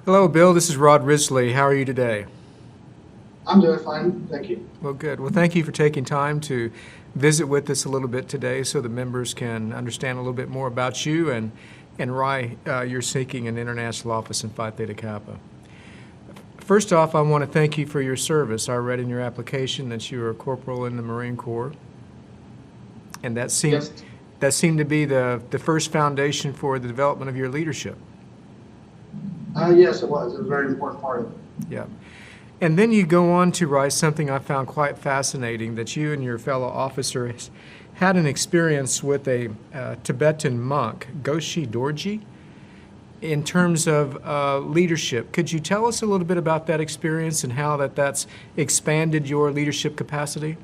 Hello, Bill. This is Rod Risley. How are you today? I'm doing fine, thank you. Well, good. Well, thank you for taking time to visit with us a little bit today so the members can understand a little bit more about you and why you're seeking an international office in Phi Theta Kappa. First off, I want to thank you for your service. I read in your application that you were a corporal in the Marine Corps, and that seemed to be the first foundation for the development of your leadership. Yes, it was. It was a very important part of it. Yeah. And then you go on to write something I found quite fascinating, that you and your fellow officers had an experience with a Tibetan monk, Goshi Dorji, in terms of leadership. Could you tell us a little bit about that experience and how that's expanded your leadership capacity?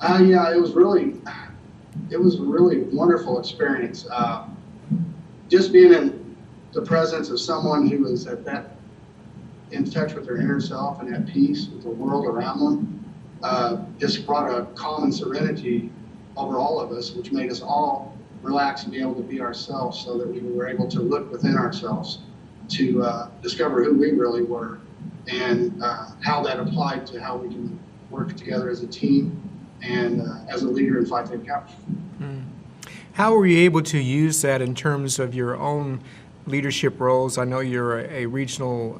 Yeah, it was a really wonderful experience. Just being in the presence of someone who was in touch with their inner self and at peace with the world around them, just brought a calm and serenity over all of us, which made us all relax and be able to be ourselves, so that we were able to look within ourselves to discover who we really were and how that applied to how we can work together as a team and as a leader in Phi Theta Kappa. How were you able to use that in terms of your own leadership roles? I know you're a regional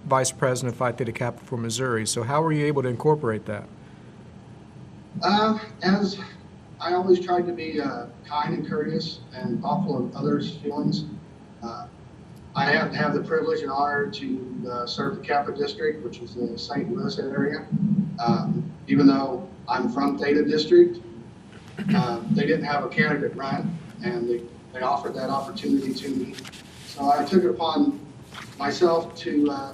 vice president of Phi Theta Kappa for Missouri, so how were you able to incorporate that? As I always tried to be kind and courteous and thoughtful of others' feelings. I have the privilege and honor to serve the Kappa district, which is the St. Louis area. Even though I'm from Theta district, they didn't have a candidate run, and they offered that opportunity to me. So I took it upon myself to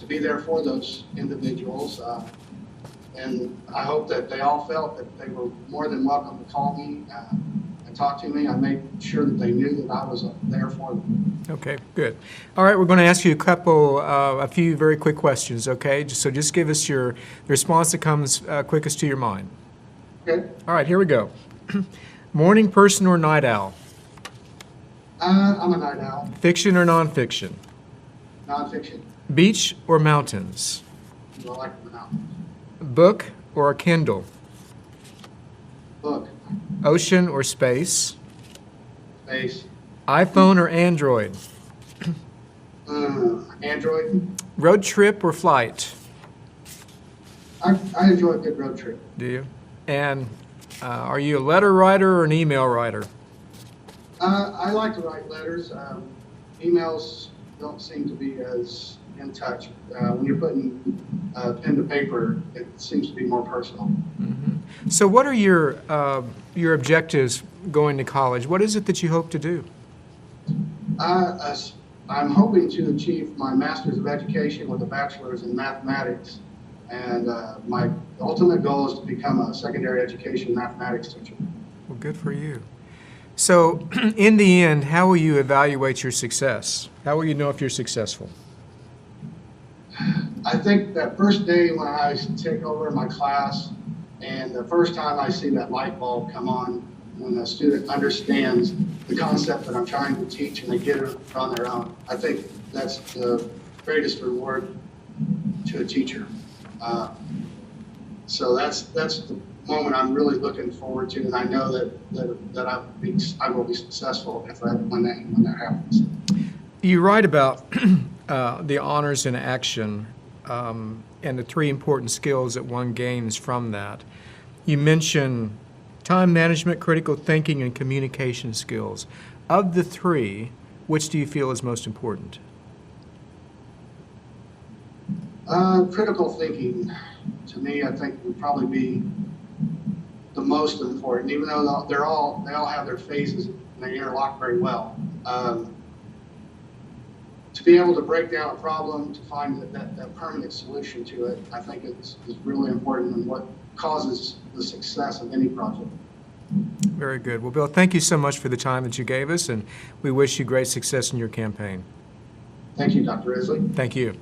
be there for those individuals. And I hope that they all felt that they were more than welcome to call me and talk to me. I made sure that they knew that I was there for them. Okay, good. All right, we're going to ask you a few very quick questions, okay? So just give us the response that comes quickest to your mind. Okay. All right, here we go. Morning person or night owl? I'm a night owl. Fiction or nonfiction? Nonfiction. Beach or mountains? I like the mountains. Book or a Kindle? Book. Ocean or space? Space. iPhone or Android? Android. Road trip or flight? I enjoy a good road trip. Do you? And are you a letter writer or an email writer? I like to write letters. Emails don't seem to be as in touch. When you're putting pen to paper, it seems to be more personal. Mm-hmm. So what are your objectives going to college? What is it that you hope to do? I'm hoping to achieve my Master's of Education with a Bachelor's in Mathematics. And my ultimate goal is to become a secondary education mathematics teacher. Well, good for you. So in the end, how will you evaluate your success? How will you know if you're successful? I think that first day when I take over my class, and the first time I see that light bulb come on, when a student understands the concept that I'm trying to teach and they get it on their own, I think that's the greatest reward to a teacher. So that's the moment I'm really looking forward to, and I know that I will be successful when that happens. You write about the honors in action and the three important skills that one gains from that. You mention time management, critical thinking, and communication skills. Of the three, which do you feel is most important? Critical thinking, to me, I think would probably be the most important, even though they all have their phases and they interlock very well. To be able to break down a problem, to find that permanent solution to it, I think is really important and what causes the success of any project. Very good. Well, Bill, thank you so much for the time that you gave us, and we wish you great success in your campaign. Thank you, Dr. Risley. Thank you.